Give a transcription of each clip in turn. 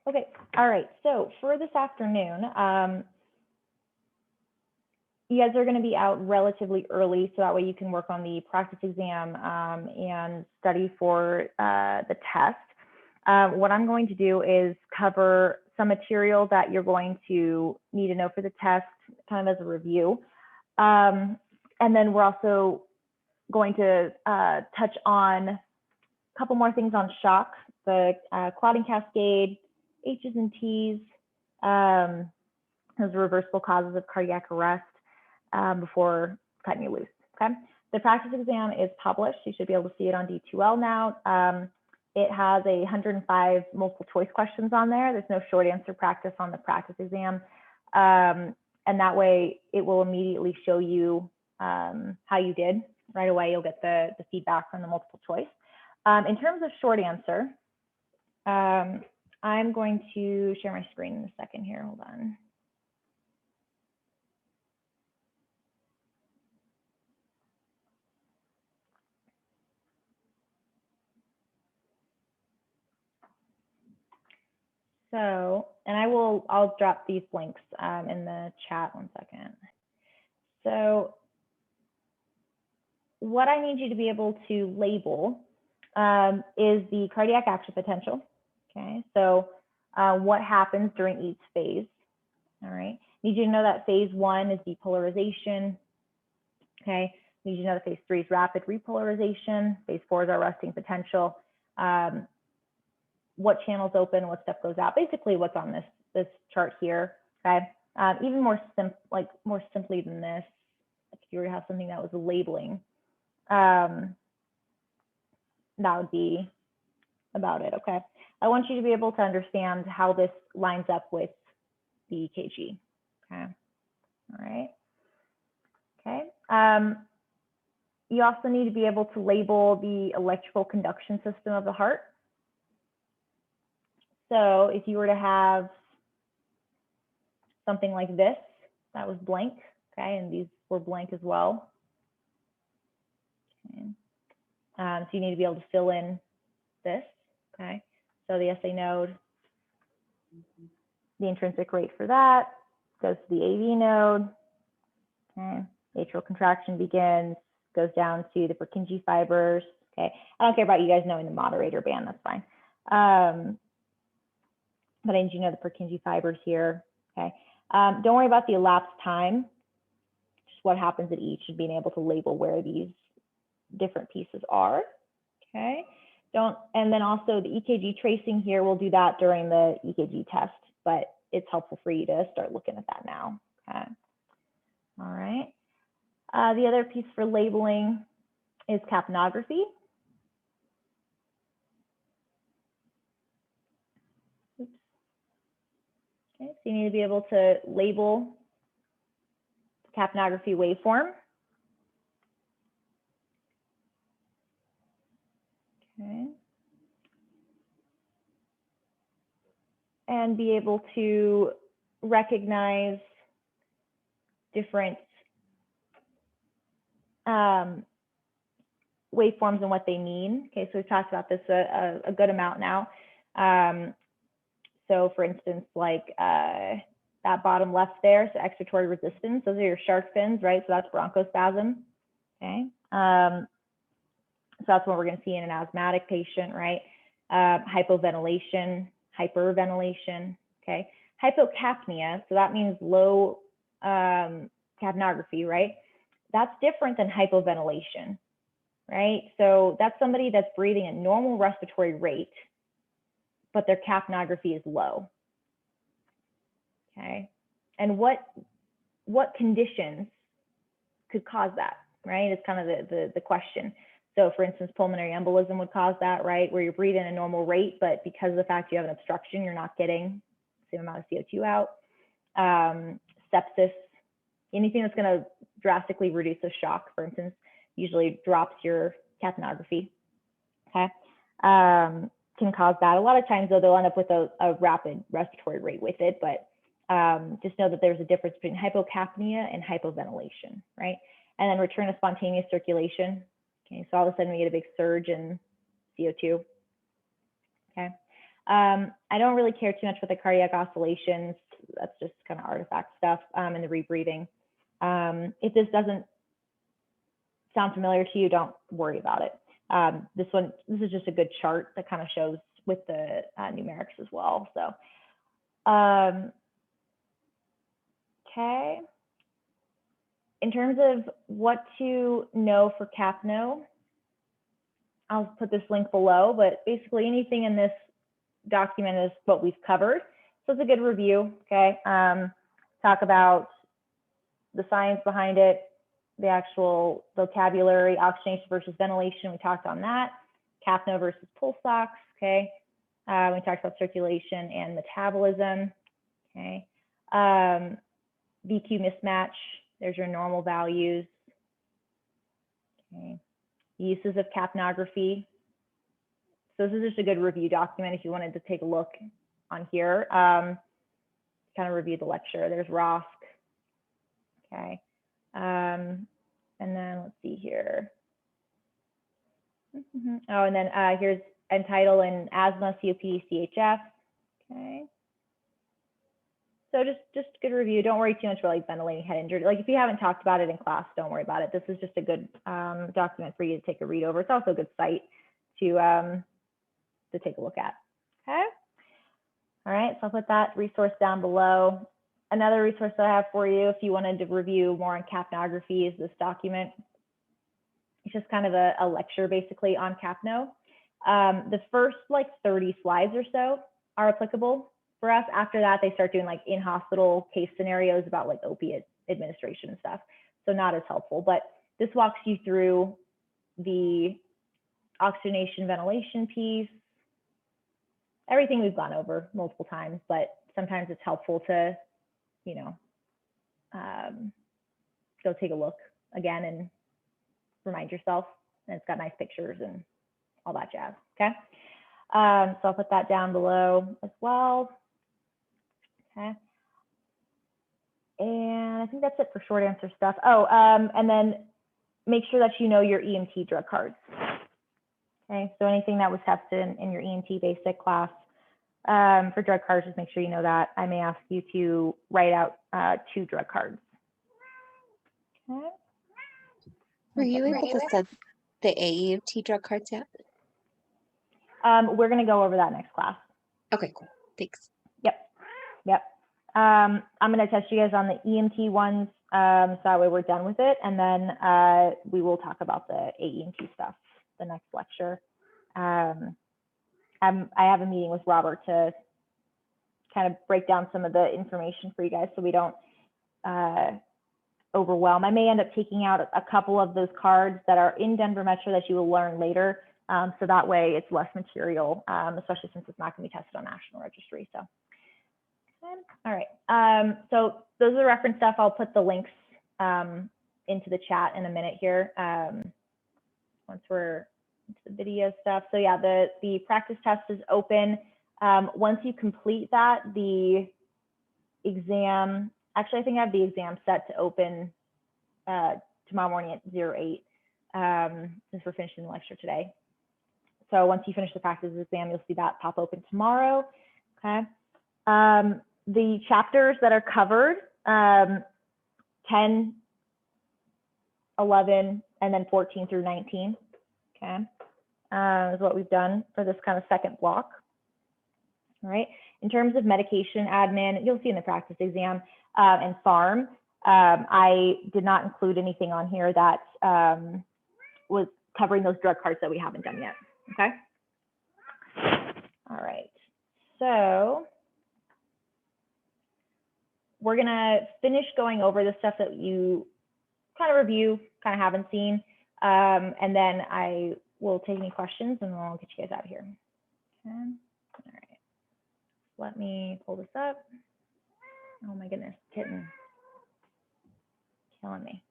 Okay, all right. So for this afternoon, you guys are going to be out relatively early, so that way you can work on the practice exam and study for the test. What I'm going to do is cover some material that you're going to need to know for the test, kind of as a review. And then we're also going to touch on a couple more things on shock, the clotting cascade, H's and T's, those reversible causes of cardiac arrest before cutting you loose, okay? The practice exam is published. You should be able to see it on D2L now. It has 105 multiple choice questions on there. There's no short answer practice on the practice exam. And that way it will immediately show you how you did. Right away, you'll get the feedback from the multiple choice. In terms of short answer, I'm going to share my screen in a second here. Hold on. So, and I'll drop these links in the chat 1 second. So what I need you to be able to label is the cardiac action potential. Okay, so what happens during each phase? All right, need you to know that phase 1 is depolarization. Okay, need you to know that phase 3 is rapid repolarization. Phase 4 is our resting potential. What channels open, what stuff goes out, basically what's on this chart here. Okay, even more simply than this, if you were to have something that was labeling, that would be about it. Okay, I want you to be able to understand how this lines up with the EKG. Okay, all right. Okay. You also need to be able to label the electrical conduction system of the heart. So if you were to have something like this, that was blank, okay, and these were blank as well. Okay. So you need to be able to fill in this, okay. So the SA node, the intrinsic rate for that goes to the AV node, okay. Atrial contraction begins, goes down to the Purkinje fibers, okay. I don't care about you guys knowing the moderator band, that's fine. But I need you to know the Purkinje fibers here, okay. Don't worry about the elapsed time, just what happens at each and being able to label where these different pieces are, okay. And then also the EKG tracing here, we'll do that during the EKG test, but it's helpful for you to start looking at that now, okay. All right. The other piece for labeling is capnography. Oops. Okay, so you need to be able to label capnography waveform. Okay. And be able to recognize different waveforms and what they mean. Okay, so we've talked about this a good amount now. So for instance, like that bottom left there, so expiratory resistance, those are your shark fins, right? So that's bronchospasm, okay? So that's what we're gonna see in an asthmatic patient, right? Hypoventilation, hyperventilation, okay? Hypocapnia, so that means low capnography, right? That's different than hypoventilation, right? So that's somebody that's breathing at normal respiratory rate, but their capnography is low, okay? And what conditions could cause that, right? It's kind of the question. So for instance, pulmonary embolism would cause that, right? Where you're breathing at a normal rate, but because of the fact you have an obstruction, you're not getting the same amount of CO2 out. Sepsis, anything that's gonna drastically reduce the shock, for instance, usually drops your capnography, okay? Can cause that. A lot of times though, they'll end up with a rapid respiratory rate with it, but just know that there's a difference between hypocapnia and hypoventilation, right? And then return of spontaneous circulation. Okay, so all of a sudden we get a big surge in CO2. Okay, I don't really care too much with the cardiac oscillations. That's just kind of artifact stuff and the rebreathing. If this doesn't sound familiar to you, don't worry about it. This is just a good chart that kind of shows with the numerics as well. So, okay. In terms of what to know for CAPNO, I'll put this link below, but basically anything in this document is what we've covered. So it's a good review, okay? Talk about the science behind it, the actual vocabulary, oxygenation versus ventilation, we talked on that. CAPNO versus pulse ox, okay? We talked about circulation and metabolism, okay? VQ mismatch, there's your normal values, okay? Uses of capnography. So this is just a good review document if you wanted to take a look on here. Kind of review the lecture. There's ROSC, okay? And then let's see here. Oh, and then here's entitled in asthma, COPD, CHF. Okay. So just good review. Don't worry too much about like ventilating head injury. Like if you haven't talked about it in class, don't worry about it. This is just a good document for you to take a read over. It's also a good site to take a look at. Okay. All right. So I'll put that resource down below. Another resource that I have for you, if you wanted to review more on capnography, is this document. It's just kind of a lecture basically on CAPNO. The first like 30 slides or so are applicable for us. After that, they start doing like in-hospital case scenarios about like opiate administration and stuff. So not as helpful, but this walks you through the oxygenation ventilation piece, everything we've gone over multiple times, but sometimes it's helpful to, you know, go take a look again and remind yourself. And it's got nice pictures and all that jazz, okay? So I'll put that down below as well, okay? And I think that's it for short answer stuff. Oh, and then make sure that you know your EMT drug cards, okay? So anything that was tested in your EMT basic class for drug cards, just make sure you know that. I may ask you to write out 2 drug cards, okay? Were you able to set the AEMT drug cards yet? We're going to go over that next class. Okay, cool. Thanks. Yep. I'm going to test you guys on the EMT ones, so that way we're done with it. And then we will talk about the AEMT stuff the next lecture. I have a meeting with Robert to kind of break down some of the information for you guys so we don't overwhelm. I may end up taking out a couple of those cards that are in Denver Metro that you will learn later. So that way it's less material, especially since it's not going to be tested on National Registry. So, all right. So those are the reference stuff. I'll put the links into the chat in a minute here once we're into the video stuff. So yeah, the practice test is open. Once you complete that, the exam, actually I think I have the exam set to open tomorrow morning at 08 since we're finishing the lecture today. So once you finish the practice exam, you'll see that pop open tomorrow, okay? The chapters that are covered, 10, 11, and then 14 through 19, okay, is what we've done for this kind of second block, all right? In terms of medication admin, you'll see in the practice exam and pharm, I did not include anything on here that was covering those drug cards that we haven't done yet, okay? All right, so we're gonna finish going over the stuff that you kind of review, kind of haven't seen, and then I will take any questions and I'll get you guys out of here. Okay. All right, let me pull this up. Oh my goodness, kitten, killing me.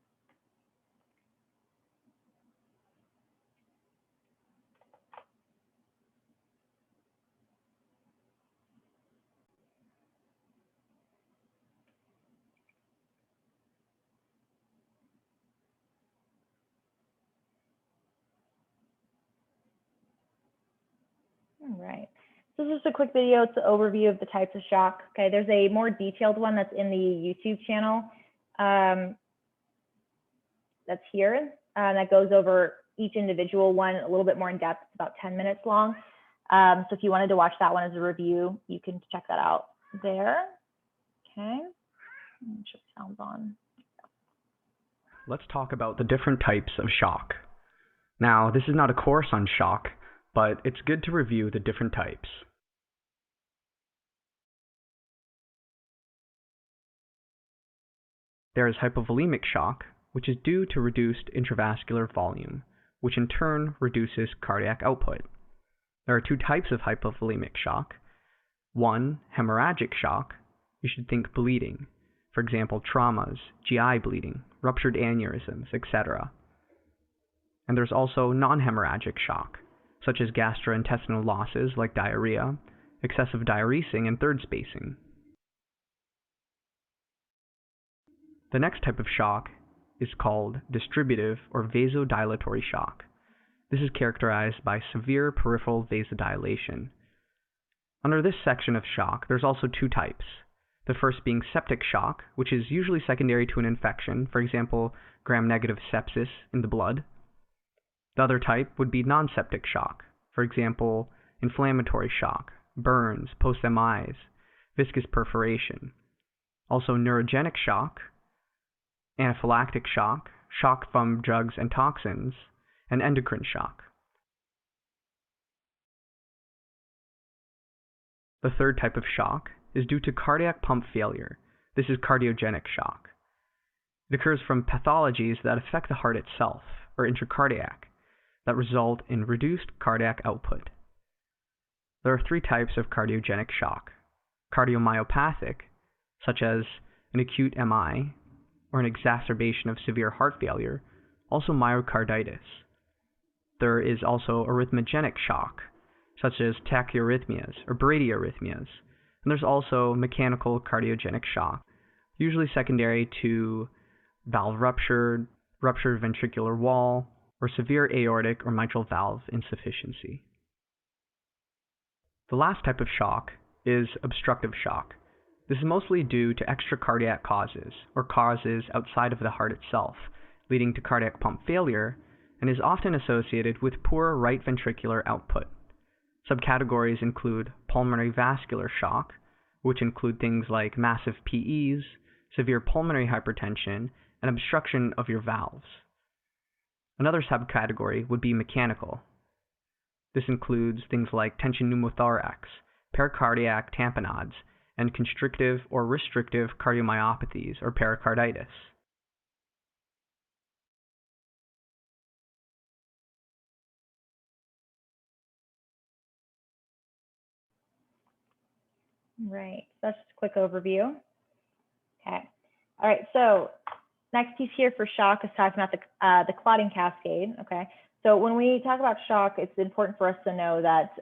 All right, This is just a quick video. It's an overview of the types of shock. Okay, there's a more detailed one that's in the YouTube channel that's here that goes over each individual one a little bit more in depth. It's about 10 minutes long. So if you wanted to watch that one as a review, you can check that out there. Okay, make sure the sound's on. Let's talk about the different types of shock. Now, this is not a course on shock, but it's good to review the different types. There is hypovolemic shock, which is due to reduced intravascular volume, which in turn reduces cardiac output. There are two types of hypovolemic shock. One, hemorrhagic shock. You should think bleeding. For example, traumas, GI bleeding, ruptured aneurysms, etc. And there's also non-hemorrhagic shock, such as gastrointestinal losses like diarrhea, excessive diuresing, and third spacing. The next type of shock is called distributive or vasodilatory shock. This is characterized by severe peripheral vasodilation. Under this section of shock, there's also two types. The first being septic shock, which is usually secondary to an infection, for example, gram-negative sepsis in the blood. The other type would be non-septic shock, for example, inflammatory shock, burns, post-MIs, viscous perforation. Also neurogenic shock, anaphylactic shock, shock from drugs and toxins, and endocrine shock. The third type of shock is due to cardiac pump failure. This is cardiogenic shock. It occurs from pathologies that affect the heart itself, or intracardiac, that result in reduced cardiac output. There are three types of cardiogenic shock: cardiomyopathic, such as an acute MI, or an exacerbation of severe heart failure, also myocarditis. There is also arrhythmogenic shock, such as tachyarrhythmias or bradyarrhythmias. And there's also mechanical cardiogenic shock, usually secondary to valve rupture, ruptured ventricular wall, or severe aortic or mitral valve insufficiency. The last type of shock is obstructive shock. This is mostly due to extracardiac causes, or causes outside of the heart itself, leading to cardiac pump failure, and is often associated with poor right ventricular output. Subcategories include pulmonary vascular shock, which include things like massive PEs, severe pulmonary hypertension, and obstruction of your valves. Another subcategory would be mechanical. This includes things like tension pneumothorax, pericardiac tamponades, and constrictive or restrictive cardiomyopathies or pericarditis. Right, so that's just a quick overview. Okay, all right, so next piece here for shock is talking about the clotting cascade, okay? So when we talk about shock, it's important for us to know that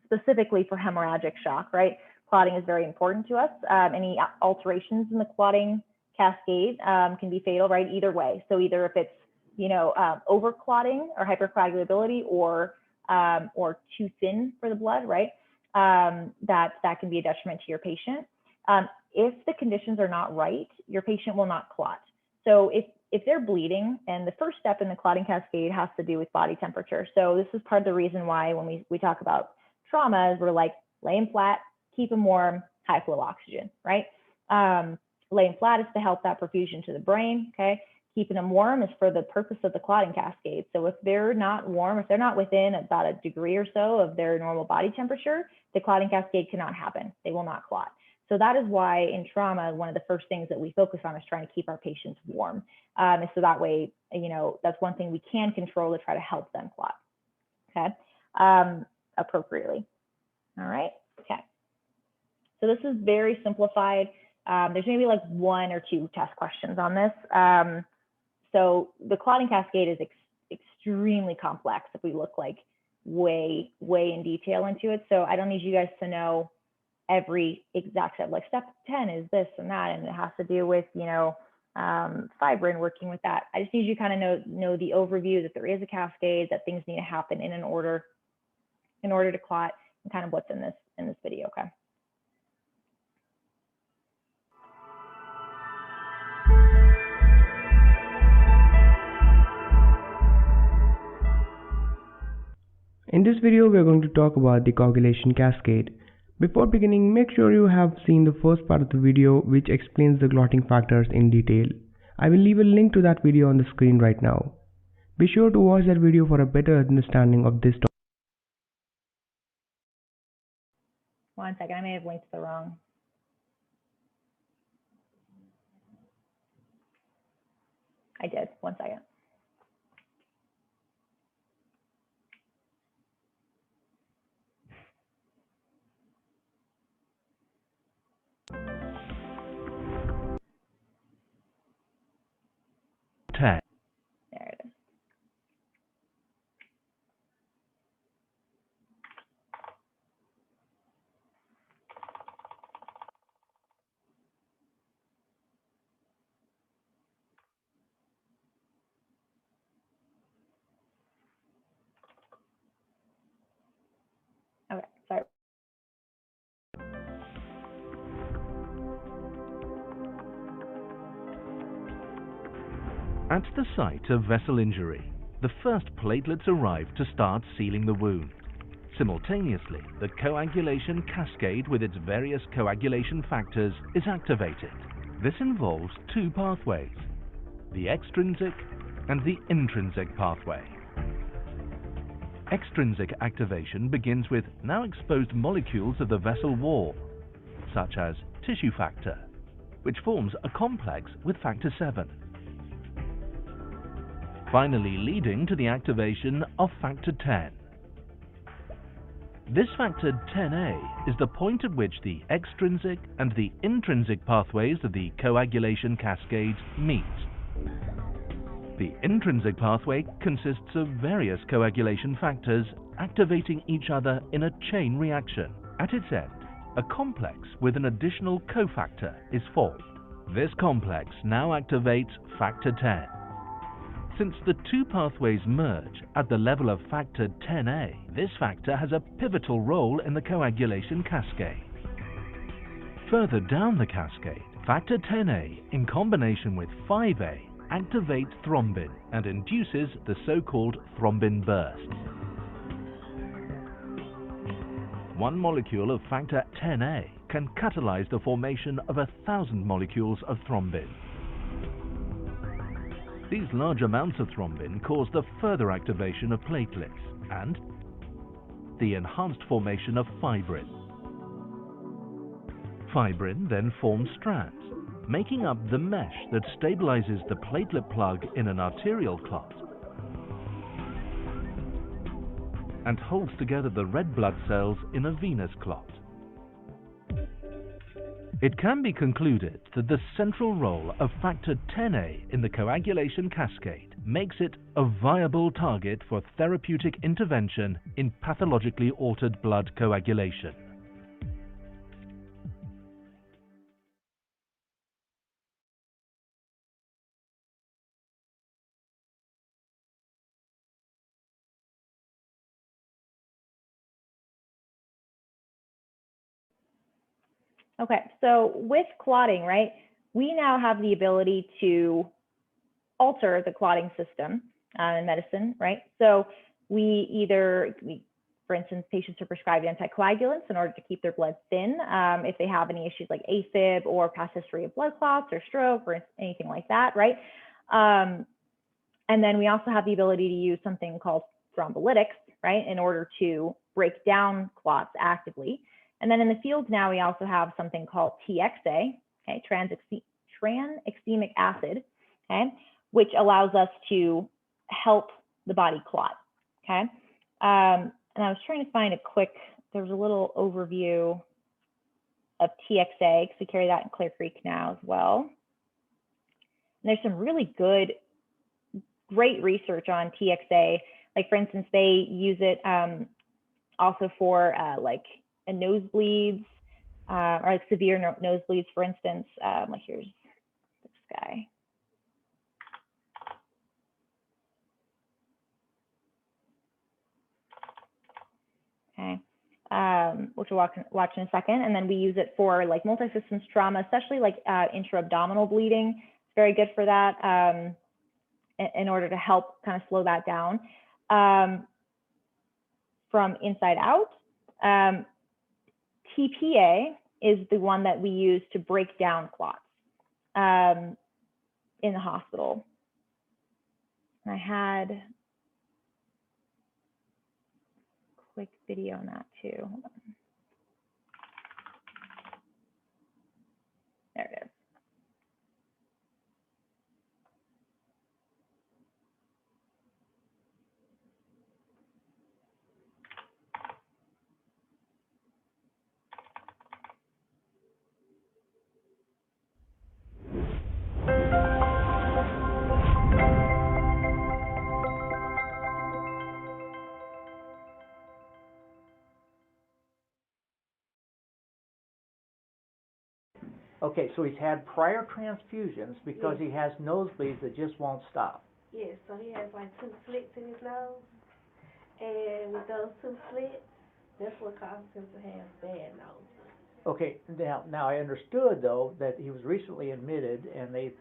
specifically for hemorrhagic shock, right? Clotting is very important to us. Any alterations in the clotting cascade can be fatal, right? Either way. So either if it's, over clotting or hypercoagulability or too thin for the blood, right? That can be a detriment to your patient. If the conditions are not right, your patient will not clot. So if they're bleeding, and the first step in the clotting cascade has to do with body temperature. So this is part of the reason why when we talk about traumas, we're like, lay them flat, keep them warm, high flow oxygen, right? Laying flat is to help that perfusion to the brain, okay? Keeping them warm is for the purpose of the clotting cascade. So if they're not warm, if they're not within about a degree or so of their normal body temperature, the clotting cascade cannot happen. They will not clot. So that is why in trauma, one of the first things that we focus on is trying to keep our patients warm. And so that way, that's one thing we can control to try to help them clot, okay, appropriately. All right, okay. So this is very simplified. There's maybe like one or two test questions on this. So the clotting cascade is extremely complex if we look like way in detail into it. So I don't need you guys to know every exact step, like step 10 is this and that, and it has to do with, fibrin working with that. I just need you to kind of know the overview that there is a cascade, that things need to happen in an order. in order to clot, and kind of what's in this video, okay? In this video, we are going to talk about the coagulation cascade. Before beginning, make sure you have seen the first part of the video which explains the clotting factors in detail. I will leave a link to that video on the screen right now. Be sure to watch that video for a better understanding of this topic. One second, I may have linked the wrong. I did, 1 second. There it is. Okay, sorry. At the site of vessel injury, the first platelets arrive to start sealing the wound. Simultaneously, the coagulation cascade with its various coagulation factors is activated. This involves two pathways, the extrinsic and the intrinsic pathway. Extrinsic activation begins with now exposed molecules of the vessel wall, such as tissue factor, which forms a complex with factor 7. Finally leading to the activation of factor 10. This factor 10A is the point at which the extrinsic and the intrinsic pathways of the coagulation cascade meet. The intrinsic pathway consists of various coagulation factors activating each other in a chain reaction. At its end, a complex with an additional cofactor is formed. This complex now activates factor 10. Since the two pathways merge at the level of factor 10A, this factor has a pivotal role in the coagulation cascade. Further down the cascade, factor 10A in combination with 5A activates thrombin and induces the so-called thrombin bursts. One molecule of factor 10A can catalyze the formation of 1,000 molecules of thrombin. These large amounts of thrombin cause the further activation of platelets and the enhanced formation of fibrin. Fibrin then forms strands, making up the mesh that stabilizes the platelet plug in an arterial clot and holds together the red blood cells in a venous clot. It can be concluded that the central role of factor 10A in the coagulation cascade makes it a viable target for therapeutic intervention in pathologically altered blood coagulation. Okay, so with clotting, right, we now have the ability to alter the clotting system in medicine, right? So for instance, patients are prescribed anticoagulants in order to keep their blood thin if they have any issues like AFib or past history of blood clots or stroke or anything like that, right? And then we also have the ability to use something called thrombolytics, right, in order to break down clots actively. And then in the field now, we also have something called TXA, okay, tranexamic acid, okay, which allows us to help the body clot, okay? And I was trying to find there was a little overview of TXA because we carry that in Clear Creek now as well. And there's some really great research on TXA. Like for instance, they use it also for like nosebleeds or like severe nosebleeds, for instance. Like here's this guy. okay, which we'll watch in a second. And then we use it for like multi-systems trauma, especially like intra-abdominal bleeding. It's very good for that in order to help kind of slow that down. From inside out, TPA is the one that we use to break down clots in the hospital. And I had a quick video on that too. Hold on. There it is. Okay, so he's had prior transfusions because he has nosebleeds that just won't stop. Yes, so he has like 2 slits in his nose, and with those 2 slits, that's what causes him to have bad nose. Okay, now I understood though that he was recently admitted and they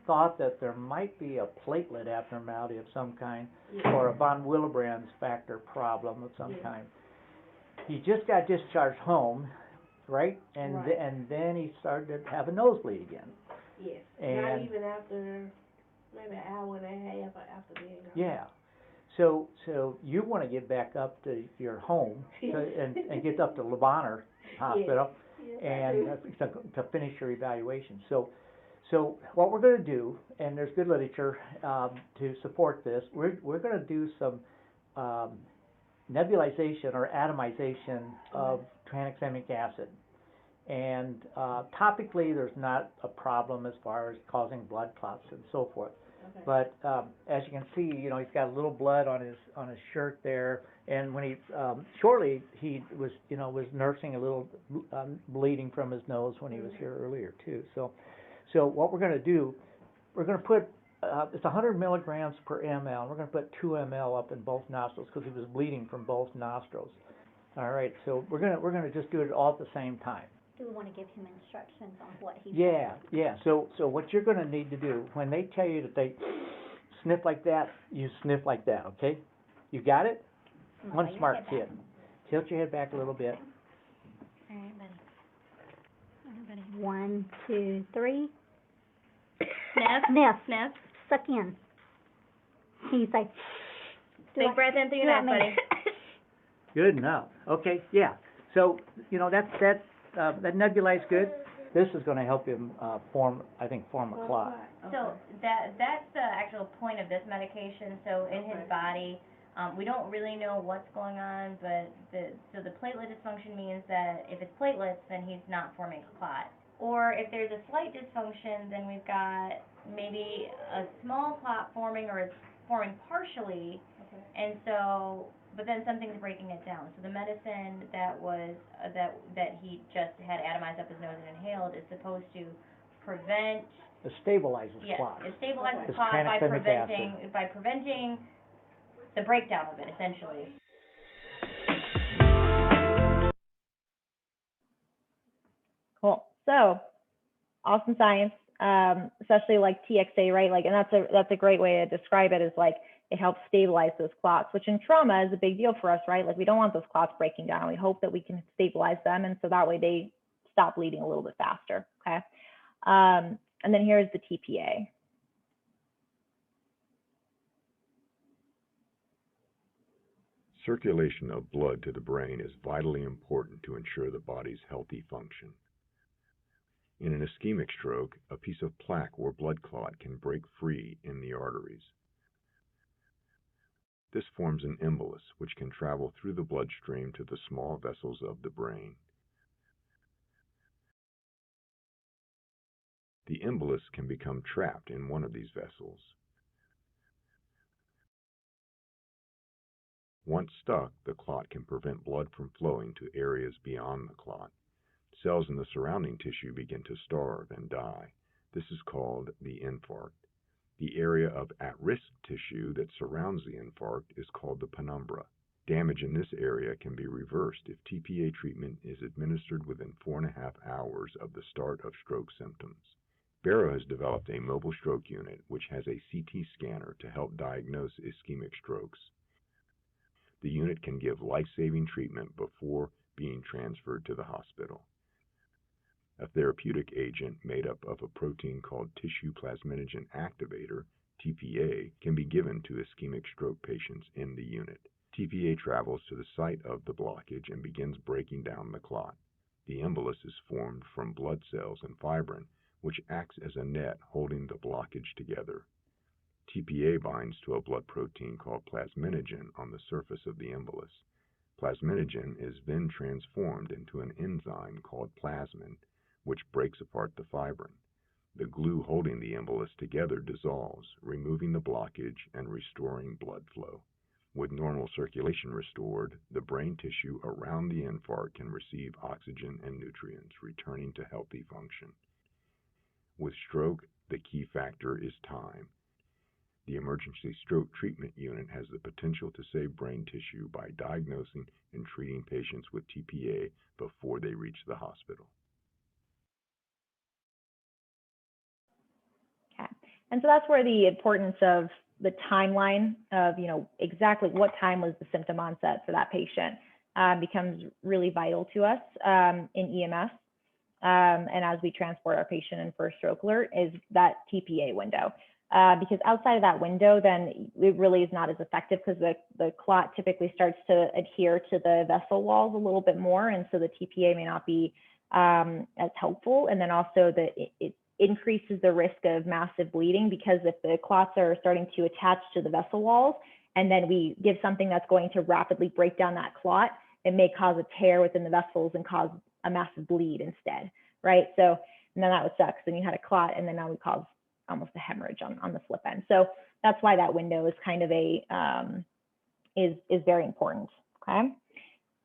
thought that there might be a platelet abnormality of some kind or a von Willebrand's factor problem of some kind. He just got discharged home, right? And and then he started to have a nosebleed again. Yes, and not even after maybe an hour and a half after being gone. Yeah. So you want to get back up to your home and get up to Le Bonheur Hospital and to finish your evaluation. So what we're going to do, and there's good literature to support this, we're going to do some nebulization or atomization of tranexamic acid. And topically, there's not a problem as far as causing blood clots and so forth. Okay. But as you can see, you know, he's got a little blood on his shirt there, and when he shortly he was nursing a little bleeding from his nose when he was here earlier too. So what we're going to do, we're going to put it's 100 milligrams per ml. We're going to put 2 ml up in both nostrils because he was bleeding from both nostrils. All right, so we're gonna just do it all at the same time. Do we want to give him instructions on what he Yeah. So what you're going to need to do, when they tell you that they sniff like that, you sniff like that, okay? You got it? One smart kid. Tilt your head back a little bit. All right, buddy. All right, buddy. 1, 2, 3. Sniff. Suck in. You say, Big breath in through your nose, buddy. Good enough. Okay, yeah. So, you know, that nebulized good. This is going to help him form a clot. So that's the actual point of this medication. So in his body, we don't really know what's going on, but the platelet dysfunction means that if it's platelets, then he's not forming a clot. Or if there's a slight dysfunction, then we've got maybe a small clot forming, or it's forming partially, and so, but then something's breaking it down. So the medicine that was that he just had atomized up his nose and inhaled is supposed to prevent. It stabilizes Yes, clots. it stabilizes It's clot by tranexamic preventing the breakdown of it, essentially. Cool. So, awesome science, especially like TXA, right? Like, and that's a great way to describe it, is like it helps stabilize those clots, which in trauma is a big deal for us, right? Like we don't want those clots breaking down. We hope that we can stabilize them, and so that way they stop bleeding a little bit faster. Okay. And then here's the TPA. Circulation of blood to the brain is vitally important to ensure the body's healthy function. In an ischemic stroke, a piece of plaque or blood clot can break free in the arteries. This forms an embolus, which can travel through the bloodstream to the small vessels of the brain. The embolus can become trapped in one of these vessels. Once stuck, the clot can prevent blood from flowing to areas beyond the clot. Cells in the surrounding tissue begin to starve and die. This is called the infarct. The area of at-risk tissue that surrounds the infarct is called the penumbra. Damage in this area can be reversed if TPA treatment is administered within 4.5 hours of the start of stroke symptoms. Barrow has developed a mobile stroke unit which has a CT scanner to help diagnose ischemic strokes. The unit can give life-saving treatment before being transferred to the hospital. A therapeutic agent made up of a protein called tissue plasminogen activator, TPA, can be given to ischemic stroke patients in the unit. TPA travels to the site of the blockage and begins breaking down the clot. The embolus is formed from blood cells and fibrin, which acts as a net holding the blockage together. TPA binds to a blood protein called plasminogen on the surface of the embolus. Plasminogen is then transformed into an enzyme called plasmin, which breaks apart the fibrin. The glue holding the embolus together dissolves, removing the blockage and restoring blood flow. With normal circulation restored, the brain tissue around the infarct can receive oxygen and nutrients, returning to healthy function. With stroke, the key factor is time. The emergency stroke treatment unit has the potential to save brain tissue by diagnosing and treating patients with TPA before they reach the hospital. Okay. And so that's where the importance of the timeline of, exactly what time was the symptom onset for that patient becomes really vital to us in EMS. And as we transport our patient in for a stroke alert is that TPA window. Because outside of that window, then it really is not as effective because the clot typically starts to adhere to the vessel walls a little bit more. And so the TPA may not be as helpful. And then also it increases the risk of massive bleeding, because if the clots are starting to attach to the vessel walls and then we give something that's going to rapidly break down that clot, it may cause a tear within the vessels and cause a massive bleed instead, right? So, and then that would suck. So then you had a clot and then now we cause almost a hemorrhage on the flip end. So that's why that window is kind of is very important, okay?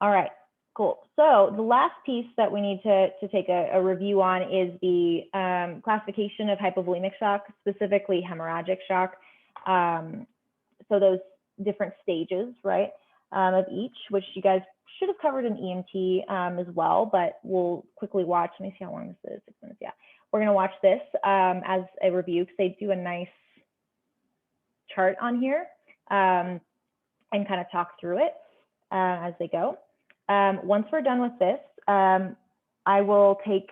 All right. Cool. So the last piece that we need to take a review on is the classification of hypovolemic shock, specifically hemorrhagic shock. So those different stages, right, of each, which you guys should have covered in EMT as well, but we'll quickly watch. Let me see how long this is, 6 minutes, yeah. We're gonna watch this as a review because they do a nice chart on here and kind of talk through it as they go. Once we're done with this, I will take,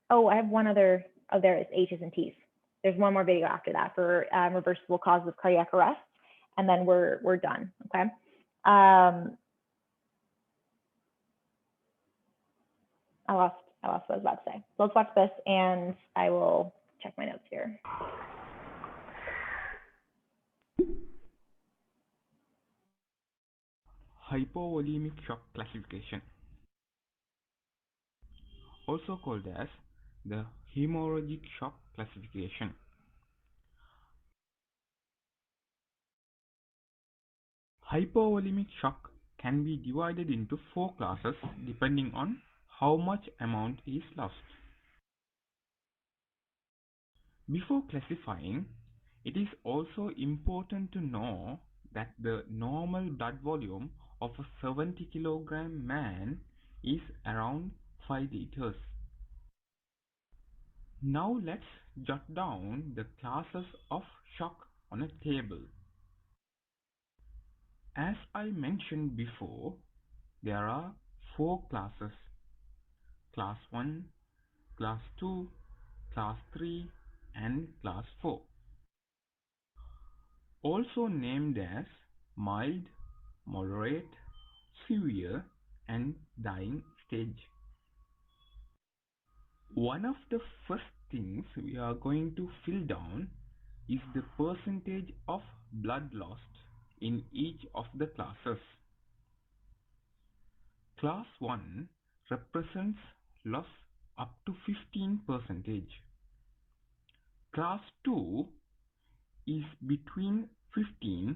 I have one other, there is H's and T's. There's one more video after that for reversible causes of cardiac arrest, and then we're done, okay? I lost what I was about to say. So let's watch this and I will check my notes here. Hypovolemic shock classification, also called as the hemorrhagic shock classification. Hypovolemic shock can be divided into 4 classes depending on how much amount is lost. Before classifying, it is also important to know that the normal blood volume of a 70 kilogram man is around 5 liters. Now let's jot down the classes of shock on a table. As I mentioned before, there are 4 classes: Class 1, Class 2, Class 3, and Class 4. Also named as mild, moderate, severe, and dying stage. One of the first things we are going to fill down is the percentage of blood lost in each of the classes. Class 1 represents loss up to 15%. Class 2 is between 15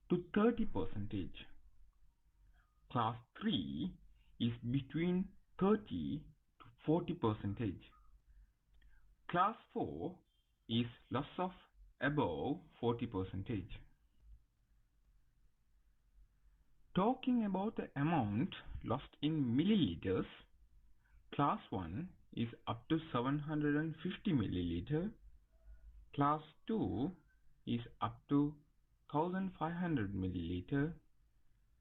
to 30%. Class 3 is between 30 to 40%. Class 4 is loss of above 40%. Talking about the amount lost in milliliters, class 1 is up to 750 milliliter, class 2 is up to 1500 milliliter,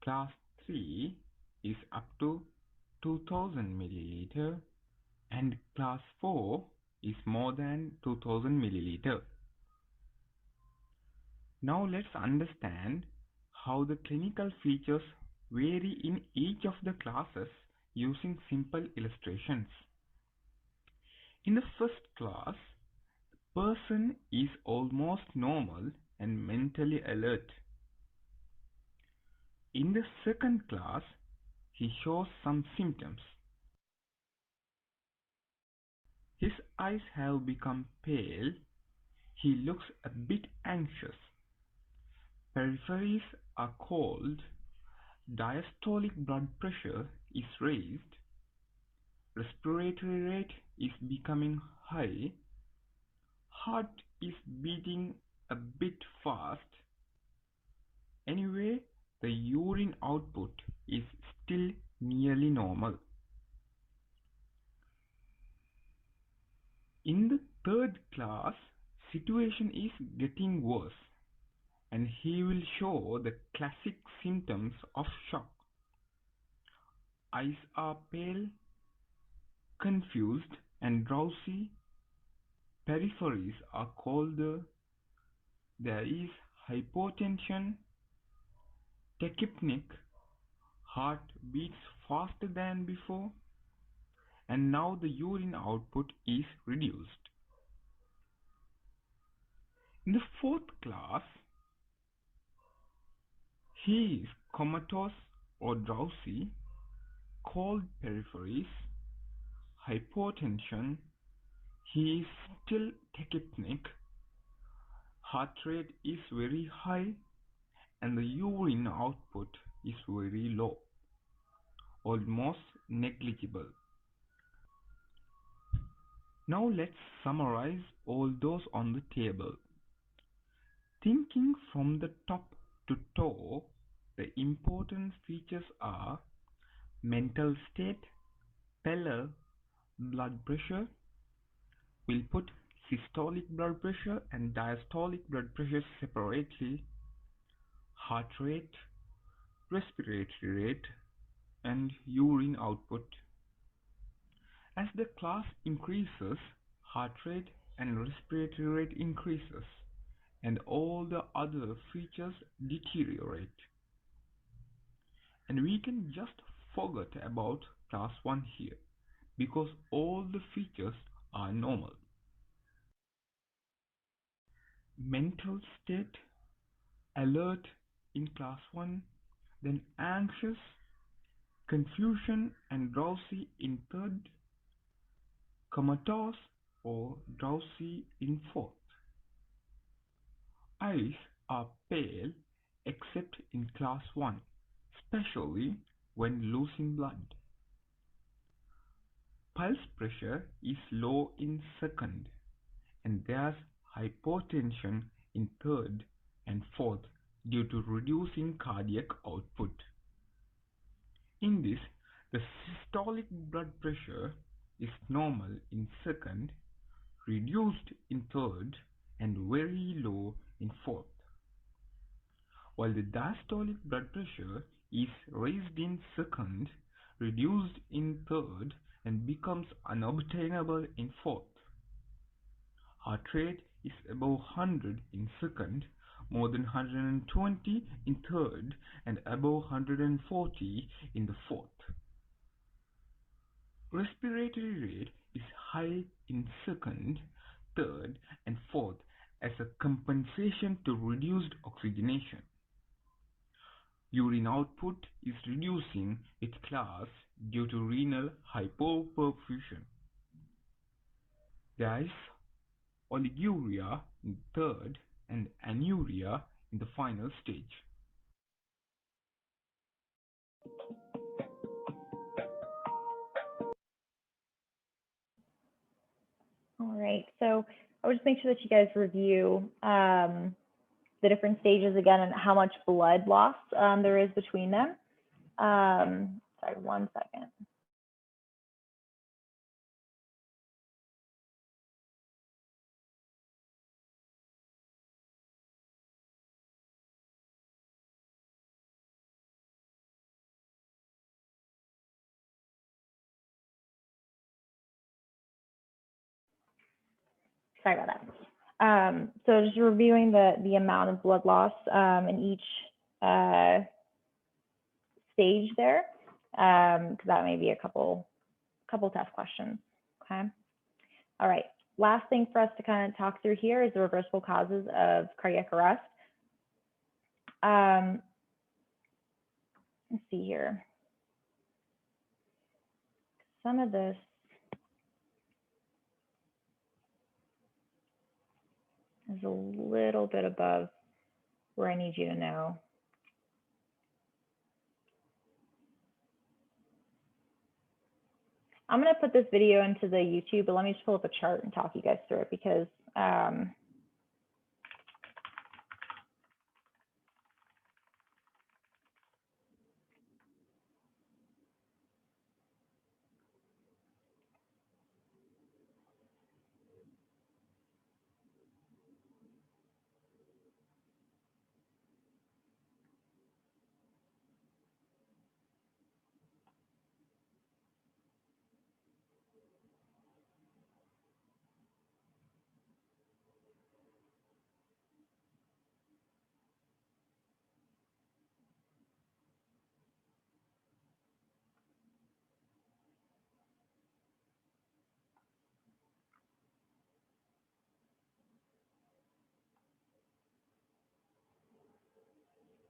class 3 is up to 2000 milliliter, and class 4 is more than 2000 milliliter. Now let's understand how the clinical features vary in each of the classes using simple illustrations. In the first class, the person is almost normal and mentally alert. In the second class, he shows some symptoms. His eyes have become pale. He looks a bit anxious. Peripheries are cold. Diastolic blood pressure is raised. Respiratory rate is becoming high. Heart is beating a bit fast. Anyway, the urine output is still nearly normal. In the third class, situation is getting worse, and he will show the classic symptoms of shock. Eyes are pale, confused and drowsy. Peripheries are colder. There is hypotension, tachypneic, heart beats faster than before, and now the urine output is reduced. In the fourth class, he is comatose or drowsy, cold peripheries, hypotension, he is still tachypneic, heart rate is very high, and the urine output is very low, almost negligible. Now let's summarize all those on the table. Thinking from the top to toe, the important features are mental state, pallor, blood pressure. We'll put systolic blood pressure and diastolic blood pressure separately, heart rate, respiratory rate, and urine output. As the class increases, heart rate and respiratory rate increases, and all the other features deteriorate. And we can just forget about class 1 here, because all the features are normal. Mental state, alert in class 1, then anxious, confusion and drowsy in third, comatose or drowsy in fourth. Eyes are pale except in class 1, especially when losing blood. Pulse pressure is low in second, and there's hypotension in third and fourth due to reducing cardiac output. In this, the systolic blood pressure is normal in second, reduced in third, and very low in fourth, while the diastolic blood pressure is raised in second, reduced in third, and becomes unobtainable in fourth. Heart rate is above 100 in second, more than 120 in third, and above 140 in the fourth. Respiratory rate is high in second, third, and fourth as a compensation to reduced oxygenation. Urine output is reducing with class due to renal hypoperfusion. There is oliguria in third and anuria in the final stage. All right, so I would just make sure that you guys review the different stages again and how much blood loss there is between them. Sorry, 1 second. Sorry about that. So just reviewing the amount of blood loss in each stage there, because that may be a couple test questions. Okay. All right. Last thing for us to kind of talk through here is the reversible causes of cardiac arrest. Let's see here. Some of this is a little bit above where I need you to know. I'm going to put this video into the YouTube, but let me just pull up a chart and talk you guys through it because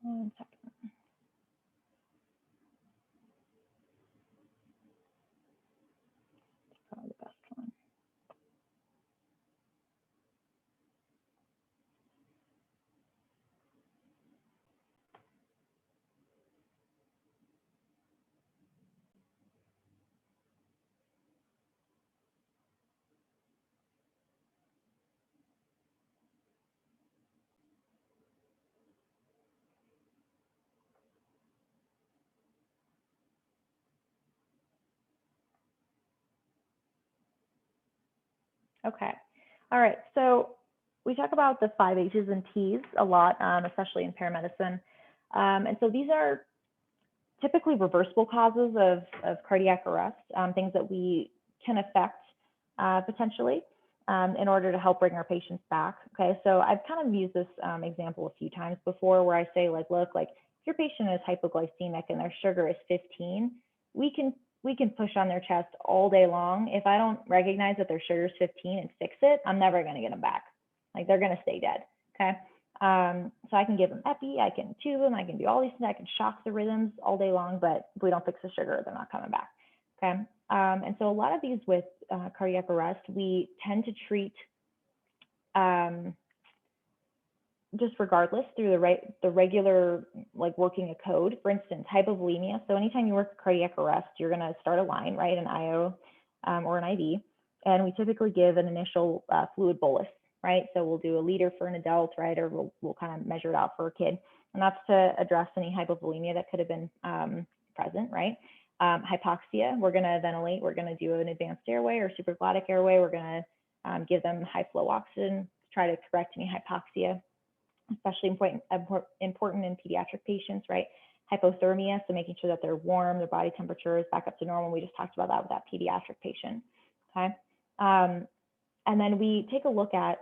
one second. Probably the best one. Okay. All right. So we talk about the 5 H's and T's a lot, especially in paramedicine. And so these are typically reversible causes of cardiac arrest, things that we can affect potentially in order to help bring our patients back. Okay. So I've kind of used this example a few times before where I say like, look, like if your patient is hypoglycemic and their sugar is 15, we can push on their chest all day long. If I don't recognize that their sugar is 15 and fix it, I'm never going to get them back. Like they're going to stay dead. Okay. So I can give them epi, I can tube them, I can do all these things, I can shock the rhythms all day long, but if we don't fix the sugar, they're not coming back. Okay. And so a lot of these with cardiac arrest, we tend to treat just regardless through the regular like working a code. For instance, hypovolemia. So anytime you work cardiac arrest, you're going to start a line, right, an IO or an IV, and we typically give an initial fluid bolus, right? So we'll do a liter for an adult, right, or we'll kind of measure it out for a kid, and that's to address any hypovolemia that could have been present, right? Hypoxia, we're going to ventilate, we're going to do an advanced airway or supraglottic airway, we're going to give them high flow oxygen to try to correct any hypoxia, especially important in pediatric patients, right? Hypothermia, so making sure that they're warm, their body temperature is back up to normal. We just talked about that with that pediatric patient, okay? And then we take a look at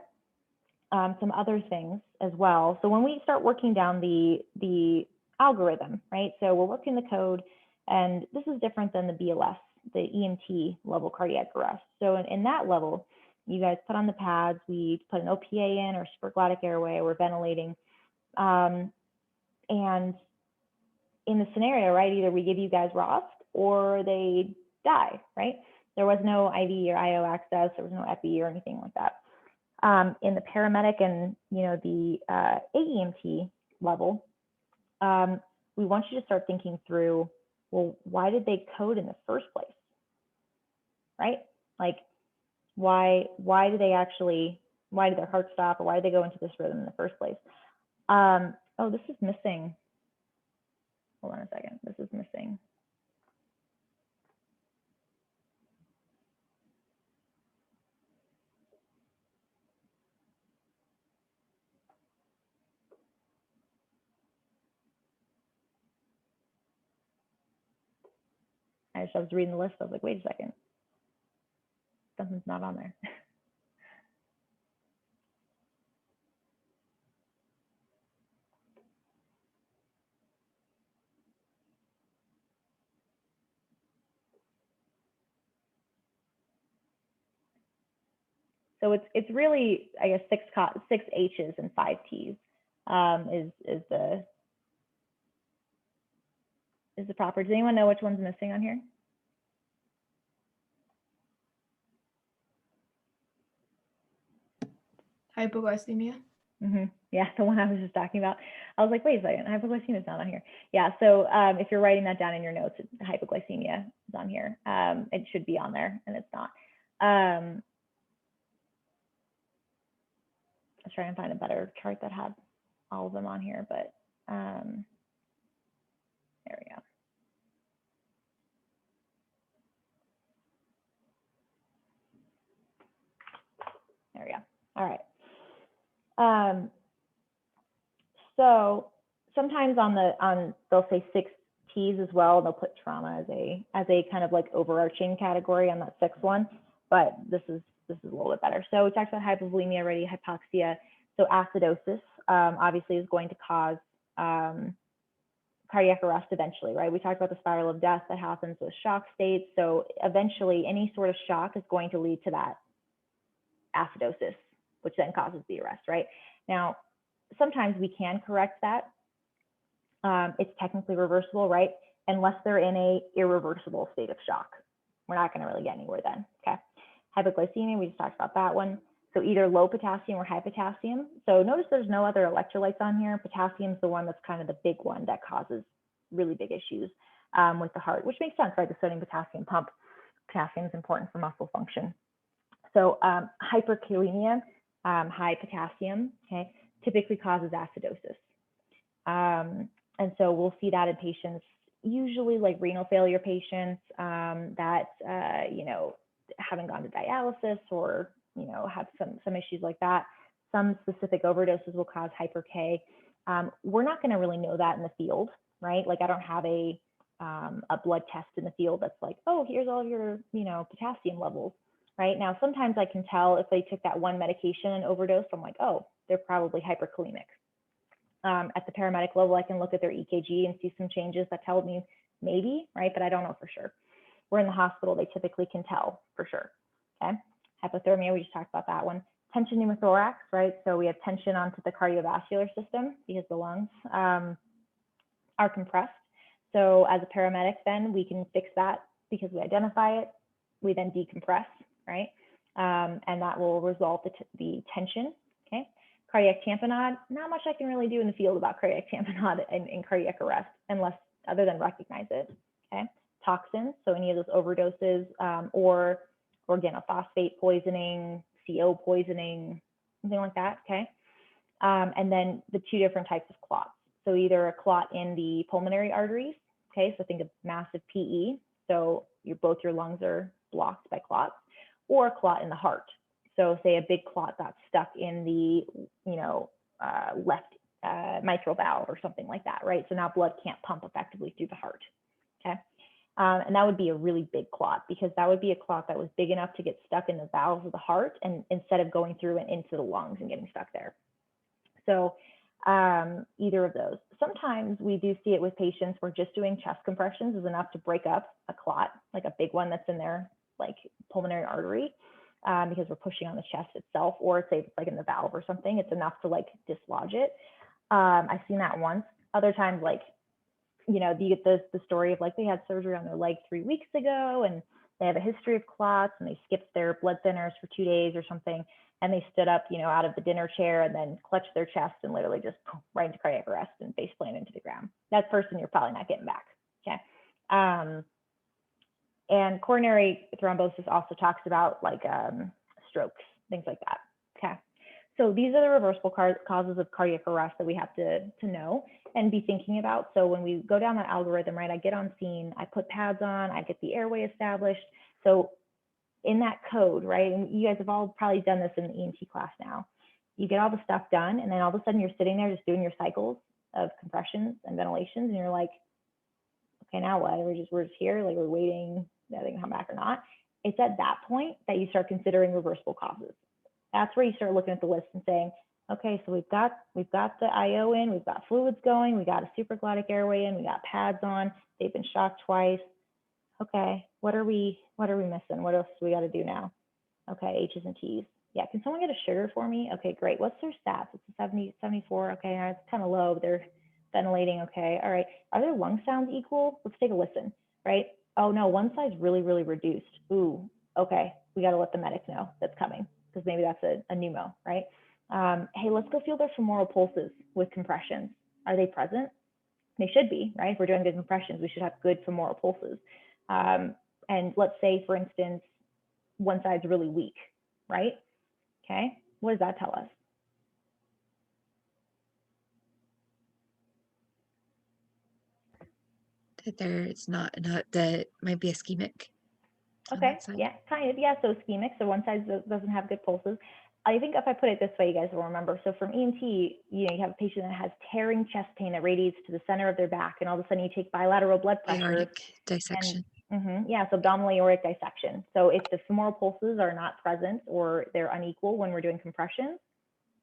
some other things as well. So when we start working down the algorithm, right? So we're working the code, and this is different than the BLS, the EMT level cardiac arrest. So in that level, you guys put on the pads, we put an OPA in or supraglottic airway, we're ventilating. And in the scenario, right, either we give you guys ROSC or they die, right? There was no IV or IO access, there was no epi or anything like that. In the paramedic and, you know, the AEMT level, we want you to start thinking through, well, why did they code in the first place, right? Like, why did their heart stop, or why did they go into this rhythm in the first place? Oh, this is missing. Hold on a second. This is missing. I was reading the list. I was like, wait a second. Something's not on there. So it's really, I guess, six H's and 5 T's is the proper. Does anyone know which one's missing on here? Hypoglycemia. Yeah, the one I was just talking about. I was like, wait a second, hypoglycemia is not on here. Yeah, so if you're writing that down in your notes, hypoglycemia is on here. It should be on there, and it's not. Let's try and find a better chart that had all of them on here, but there we go. There we go. All right. So sometimes they'll say 6 T's as well. They'll put trauma as a kind of like overarching category on that 6th one, but this is a little bit better. So we talked about hypovolemia already, hypoxia. So acidosis obviously is going to cause cardiac arrest eventually, right? We talked about the spiral of death that happens with shock states. So eventually any sort of shock is going to lead to that acidosis, which then causes the arrest, right? Now, sometimes we can correct that. It's technically reversible, right? Unless they're in a irreversible state of shock. We're not going to really get anywhere then, okay? Hypoglycemia, we just talked about that one. So either low potassium or high potassium. So notice there's no other electrolytes on here. Potassium is the one that's kind of the big one that causes really big issues with the heart, which makes sense, right? The sodium potassium pump. Potassium is important for muscle function. So hyperkalemia, high potassium, okay, typically causes acidosis. And so we'll see that in patients, usually like renal failure patients that, you know, haven't gone to dialysis or, you know, have some issues like that. Some specific overdoses will cause hyper-K. We're not going to really know that in the field, right? Like I don't have a blood test in the field that's like, oh, here's all of your, you know, potassium levels. Right now, sometimes I can tell if they took that one medication and overdose. I'm like, oh, they're probably hyperkalemic. At the paramedic level, I can look at their EKG and see some changes that tell me maybe, right? But I don't know for sure. We're in the hospital, they typically can tell for sure. Okay. Hypothermia, we just talked about that one. Tension pneumothorax, right? So we have tension onto the cardiovascular system because the lungs are compressed. So as a paramedic, then we can fix that because we identify it. We then decompress, right? And that will resolve the tension, okay? Cardiac tamponade, not much I can really do in the field about cardiac tamponade and cardiac arrest, unless other than recognize it, okay? Toxins, so any of those overdoses or organophosphate poisoning, CO poisoning, something like that, okay? And then the 2 different types of clots. So either a clot in the pulmonary arteries, okay? So think of massive PE, so both your lungs are blocked by clots, or a clot in the heart. So say a big clot got stuck in the, you know, left mitral valve or something like that, right? So now blood can't pump effectively through the heart, okay? And that would be a really big clot because that would be a clot that was big enough to get stuck in the valves of the heart and instead of going through and into the lungs and getting stuck there. So either of those. Sometimes we do see it with patients where just doing chest compressions is enough to break up a clot, like a big one that's in their like pulmonary artery, because we're pushing on the chest itself, or say it's like in the valve or something, it's enough to like dislodge it. I've seen that once. Other times, like, you know, you get the story of like they had surgery on their leg 3 weeks ago and they have a history of clots and they skipped their blood thinners for 2 days or something. And they stood up, you know, out of the dinner chair and then clutched their chest and literally just right into cardiac arrest and face planted into the ground. That person you're probably not getting back, okay? And coronary thrombosis also talks about like strokes, things like that, okay? So these are the reversible causes of cardiac arrest that we have to know and be thinking about. So when we go down that algorithm, right, I get on scene, I put pads on, I get the airway established. So in that code, right, and you guys have all probably done this in the EMT class now, you get all the stuff done, and then all of a sudden you're sitting there just doing your cycles of compressions and ventilations, and you're like, okay, now what? We're just here, like we're waiting, are they gonna come back or not? It's at that point that you start considering reversible causes. That's where you start looking at the list and saying, okay, so we've got the IO in, we've got fluids going, we got a supraglottic airway in, we got pads on, they've been shocked twice. Okay, what are we missing? What else do we got to do now? Okay, H's and T's. Yeah, can someone get a sugar for me? Okay, great. What's their stats? It's a 70, 74. Okay, it's kind of low, but they're ventilating. Okay, all right. Are their lung sounds equal? Let's take a listen, right? Oh no, one side's really, really reduced. Ooh, okay, we got to let the medic know that's coming, because maybe that's a pneumo, right? Hey, let's go feel their femoral pulses with compressions. Are they present? They should be, right? If we're doing good compressions, we should have good femoral pulses. And let's say, for instance, one side's really weak, right? Okay, what does that tell us? That there's not that might be ischemic. Okay, yeah, kind of, yeah, so ischemic, so one side doesn't have good pulses. I think if I put it this way, you guys will remember. So from EMT, you have a patient that has tearing chest pain that radiates to the center of their back, and all of a sudden you take bilateral blood pressure. Aortic dissection. Yeah, so abdominal aortic dissection. So if the femoral pulses are not present or they're unequal when we're doing compressions,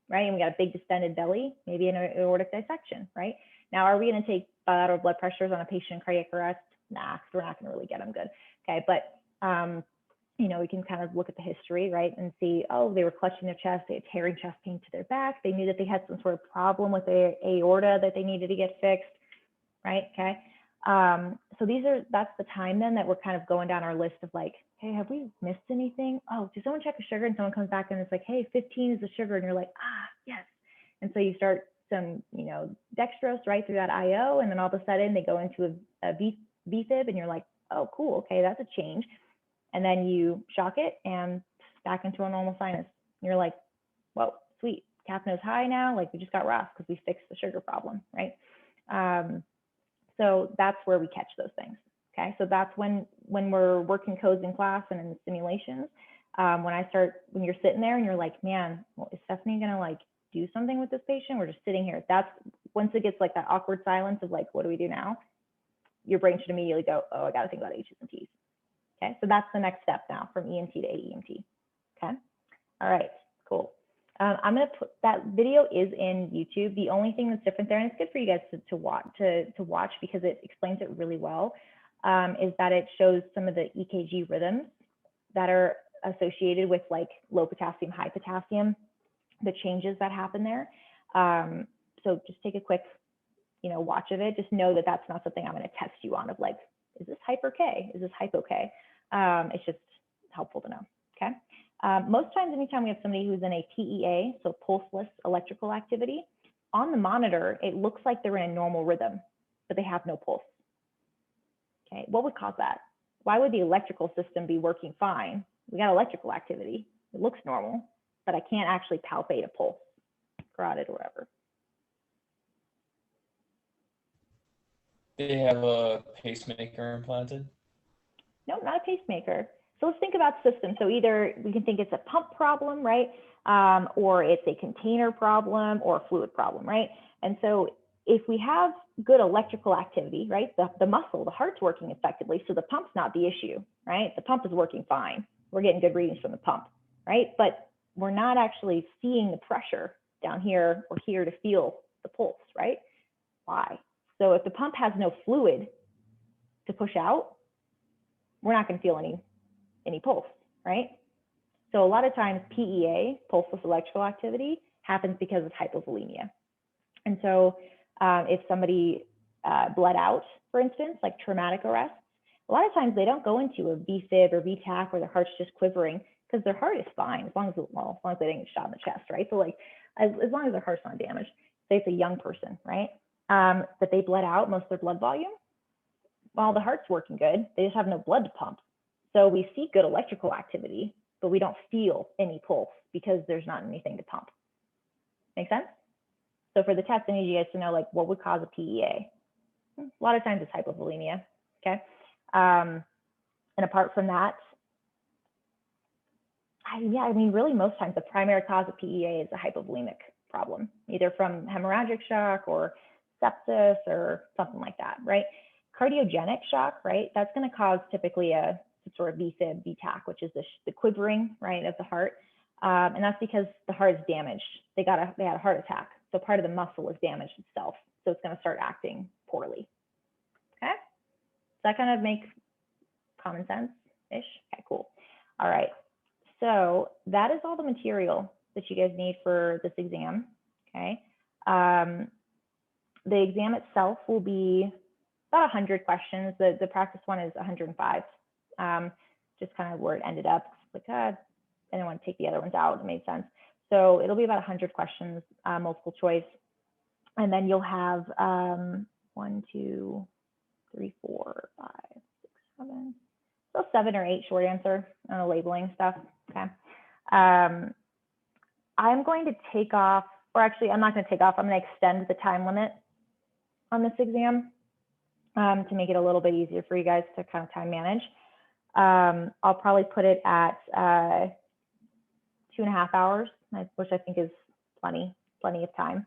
right, and we got a big distended belly, maybe an aortic dissection, right? Now, are we going to take bilateral blood pressures on a patient in cardiac arrest? Nah, because we're not going to really get them good. Okay, but we can kind of look at the history, right, and see, oh, they were clutching their chest, they had tearing chest pain to their back, they knew that they had some sort of problem with their aorta that they needed to get fixed, right? Okay. So that's the time then that we're kind of going down our list of like, hey, have we missed anything? Oh, did someone check a sugar? And someone comes back and it's like, hey, 15 is the sugar. And you're like, yes. And so you start some, dextrose right through that IO. And then all of a sudden they go into a VFib and you're like, oh, cool. Okay, that's a change. And then you shock it and back into a normal sinus. And you're like, whoa, sweet. Capno's high now. Like we just got RAS because we fixed the sugar problem, right? So that's where we catch those things. Okay, so that's when we're working codes in class and in the simulations. When you're sitting there and you're like, man, well, is Stephanie gonna like do something with this patient? We're just sitting here. That's once it gets like that awkward silence of like, what do we do now? Your brain should immediately go, oh, I got to think about H's and T's. Okay, so that's the next step now from EMT to AEMT. Okay, all right, cool. I'm gonna put that video is in YouTube. The only thing that's different there, and it's good for you guys to watch because it explains it really well, is that it shows some of the EKG rhythms that are associated with like low potassium, high potassium, the changes that happen there. So just take a quick, watch of it. Just know that that's not something I'm going to test you on of like, is this hyper K? Is this hypo K? It's just helpful to know. Okay. Most times, anytime we have somebody who's in a PEA, so pulseless electrical activity, on the monitor, it looks like they're in a normal rhythm, but they have no pulse. Okay, what would cause that? Why would the electrical system be working fine? We got electrical activity, it looks normal, but I can't actually palpate a pulse, carotid or whatever. They have a pacemaker implanted? No, not a pacemaker. So let's think about systems. So either we can think it's a pump problem, right? Or it's a container problem or a fluid problem, right? And so if we have good electrical activity, right? The muscle, the heart's working effectively, so the pump's not the issue, right? The pump is working fine. We're getting good readings from the pump, right? But we're not actually seeing the pressure down here or here to feel the pulse, right? Why? So if the pump has no fluid to push out, we're not going to feel any pulse, right? So a lot of times PEA, pulseless electrical activity, happens because of hypovolemia. And so if somebody bled out, for instance, like traumatic arrests, a lot of times they don't go into a VFib or VTAC where their heart's just quivering because their heart is fine as long as they didn't get shot in the chest, right? So like as long as their heart's not damaged, say it's a young person, right? That they bled out most of their blood volume. Well, the heart's working good, they just have no blood to pump. So we see good electrical activity, but we don't feel any pulse because there's not anything to pump, Make sense? So for the test, I need you guys to know like what would cause a PEA. A lot of times it's hypovolemia, okay? And apart from that, I mean, really most times the primary cause of PEA is a hypovolemic problem, either from hemorrhagic shock or sepsis or something like that, right? Cardiogenic shock, right? That's going to cause typically a sort of VFib, VTAC, which is the quivering, right, of the heart. And that's because the heart is damaged. They had a heart attack. So part of the muscle is damaged itself. So it's going to start acting poorly. Okay? Does that kind of make common sense-ish? Okay, cool. All right. So that is all the material that you guys need for this exam. Okay. The exam itself will be about 100 questions. The practice one is 105. Just kind of where it ended up. Like, I didn't want to take the other ones out. It made sense. So it'll be about 100 questions, multiple choice. And then you'll have 1, 2, 3, 4, 5, 6, 7. So 7 or 8 short answer labeling stuff. Okay. I'm going to take off, or actually I'm not going to take off. I'm going to extend the time limit on this exam to make it a little bit easier for you guys to kind of time manage. I'll probably put it at 2.5 hours, which I think is plenty of time.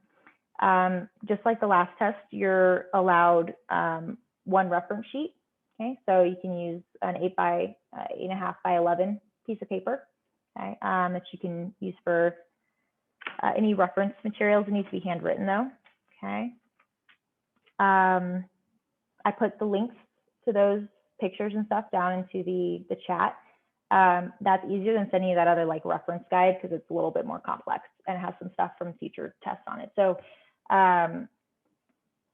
Just like the last test, you're allowed 1 reference sheet. Okay, so you can use an 8.5 by 11 piece of paper, okay, that you can use for any reference materials. It needs to be handwritten though. Okay. I put the links to those pictures and stuff down into the chat. That's easier than sending you that other like reference guide because it's a little bit more complex and it has some stuff from future tests on it. So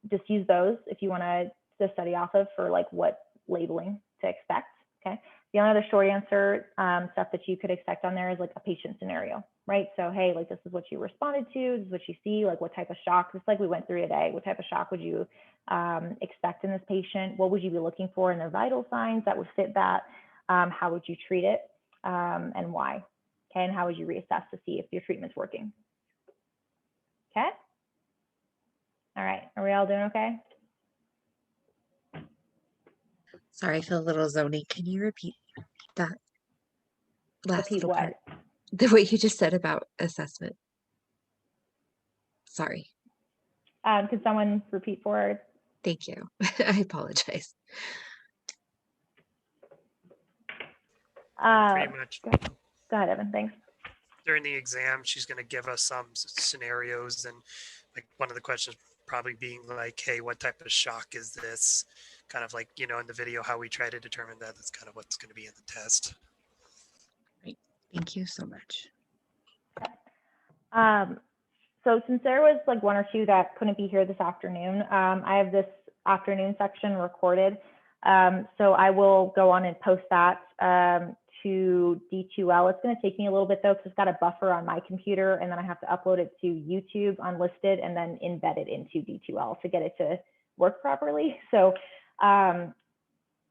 just use those if you want to study off of for like what labeling to expect. Okay. The only other short answer stuff that you could expect on there is like a patient scenario, right? So, hey, like this is what you responded to, this is what you see, like what type of shock, just like we went through today, what type of shock would you expect in this patient? What would you be looking for in their vital signs that would fit that? How would you treat it and why? Okay, and how would you reassess to see if your treatment's working? Okay. All right, are we all doing okay? Sorry, I feel a little zony. Can you repeat that last Repeat little what? part? The what you just said about assessment. Sorry. Can someone repeat forward? Thank you. I apologize. Pretty much. Go ahead, Evan. Thanks. During the exam, she's going to give us some scenarios, and like one of the questions probably being like, hey, what type of shock is this? Kind of like, you know, in the video, how we try to determine that. That's kind of what's going to be in the test. Great. Thank you so much. So since there was like 1 or 2 that couldn't be here this afternoon, I have this afternoon section recorded. So I will go on and post that to D2L. It's going to take me a little bit though, because it's got a buffer on my computer, and then I have to upload it to YouTube unlisted and then embed it into D2L to get it to work properly. So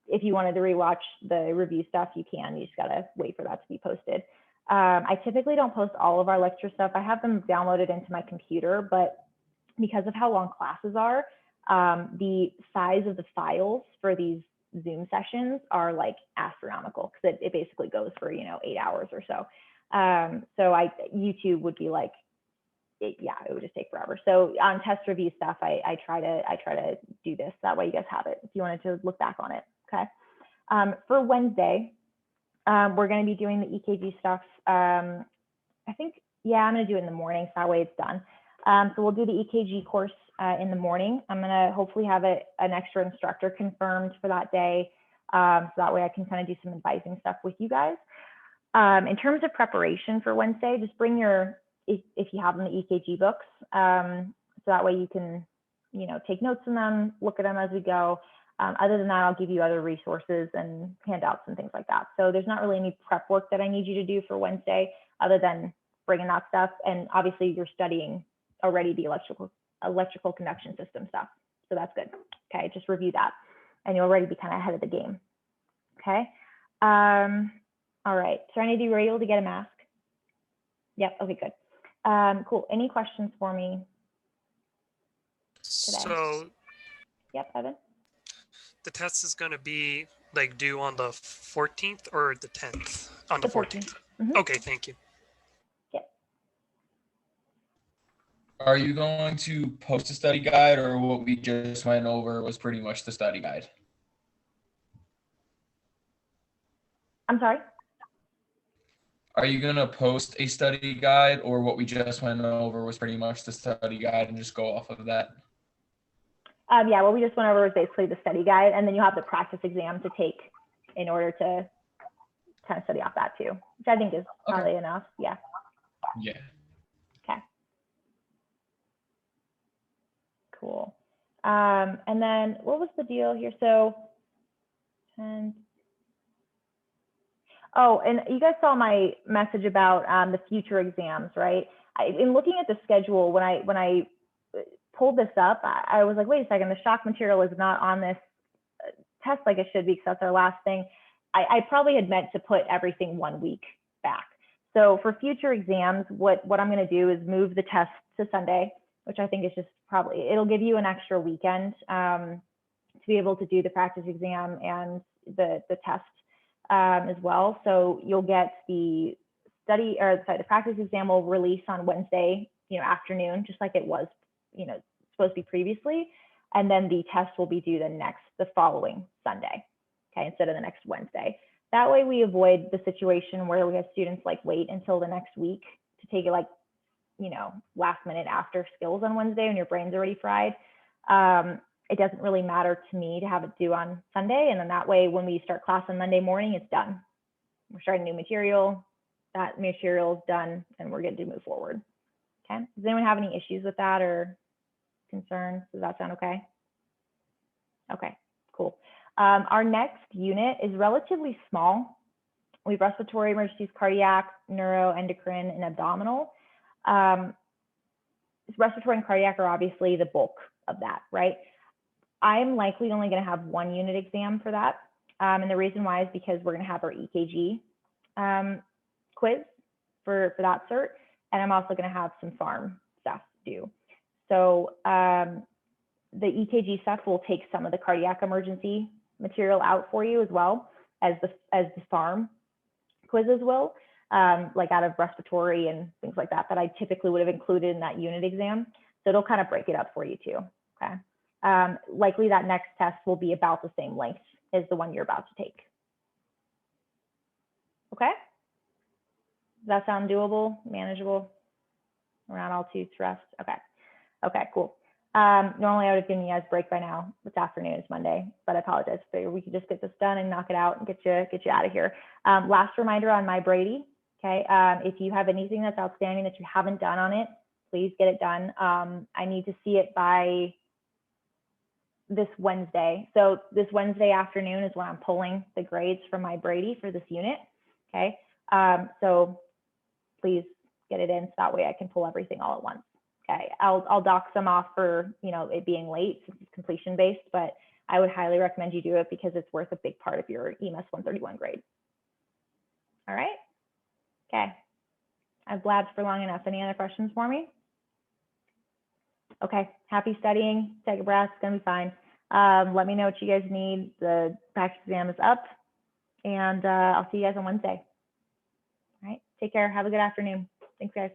if you wanted to rewatch the review stuff, you can. You just got to wait for that to be posted. I typically don't post all of our lecture stuff. I have them downloaded into my computer, but because of how long classes are, the size of the files for these Zoom sessions are like astronomical because it basically goes for, you know, 8 hours or so. So YouTube would be like, it would just take forever. So on test review stuff, I try to do this. That way you guys have it if you wanted to look back on it. Okay. For Wednesday, we're going to be doing the EKG stuff. I think, I'm going to do it in the morning, so that way it's done. So we'll do the EKG course in the morning. I'm going to hopefully have an extra instructor confirmed for that day. So that way I can kind of do some advising stuff with you guys. In terms of preparation for Wednesday, just bring your, if you have them, the EKG books. So that way you can, you know, take notes in them, look at them as we go. Other than that, I'll give you other resources and handouts and things like that. So there's not really any prep work that I need you to do for Wednesday other than bringing that stuff. And obviously you're studying already the electrical conduction system stuff. So that's good. Okay, just review that and you'll already be kind of ahead of the game. Okay. All right, Serenity, were you able to get a mask? Yep, okay, good. Cool. Any questions for me today? So Yep, Evan. the test is going to be like due on the 14th or the 10th? On the 14th. Okay, thank you. Yep. Are you going to post a study guide, or what we just went over was pretty much the study guide? I'm sorry? Are you going to post a study guide, or what we just went over was pretty much the study guide and just go off of that? Yeah, what we just went over was basically the study guide, and then you have the practice exam to take in order to kind of study off that too, which I think is probably enough. Yeah. Yeah. Okay. Cool. And then what was the deal here? So, oh, and you guys saw my message about the future exams, right? In looking at the schedule, when I pulled this up, I was like, wait a second, the shock material is not on this test like it should be, because that's our last thing. I probably had meant to put everything 1 week back. So for future exams, what I'm going to do is move the test to Sunday, which I think is just probably, it'll give you an extra weekend to be able to do the practice exam and the test as well. So you'll get the the practice exam will release on Wednesday, afternoon, just like it was, supposed to be previously. And then the test will be due the following Sunday, okay, instead of the next Wednesday. That way we avoid the situation where we have students wait until the next week to take it last minute after skills on Wednesday when your brain's already fried. It doesn't really matter to me to have it due on Sunday. And then that way, when we start class on Monday morning, it's done. We're starting new material, that material is done, and we're good to move forward. Okay, does anyone have any issues with that or concerns? Does that sound okay? Okay, cool. Our next unit is relatively small. We have respiratory emergencies, cardiac, neuroendocrine, and abdominal. Respiratory and cardiac are obviously the bulk of that, right? I'm likely only going to have 1 unit exam for that. And the reason why is because we're going to have our EKG quiz for that cert. And I'm also going to have some pharm stuff due. So the EKG stuff will take some of the cardiac emergency material out for you as well as the pharm quizzes will, like out of respiratory and things like that I typically would have included in that unit exam. So it'll kind of break it up for you too, okay? Likely that next test will be about the same length as the one you're about to take. Okay? Does that sound doable, manageable? Around all 2 stressed? Okay. Okay, cool. Normally I would have given you guys a break by now. This afternoon is Monday, but I apologize. So we could just get this done and knock it out and get you out of here. Last reminder on my Brady. Okay, if you have anything that's outstanding that you haven't done on it, please get it done. I need to see it by this Wednesday. So this Wednesday afternoon is when I'm pulling the grades from my Brady for this unit. Okay, so please get it in so that way I can pull everything all at once. Okay, I'll dock some off for it being late since it's completion based, but I would highly recommend you do it because it's worth a big part of your EMS 131 grade. All right. Okay. I've blabbed for long enough. Any other questions for me? Okay. Happy studying. Take a breath. It's gonna be fine. Let me know what you guys need. The practice exam is up, and I'll see you guys on Wednesday. All right. Take care. Have a good afternoon. Thanks, guys.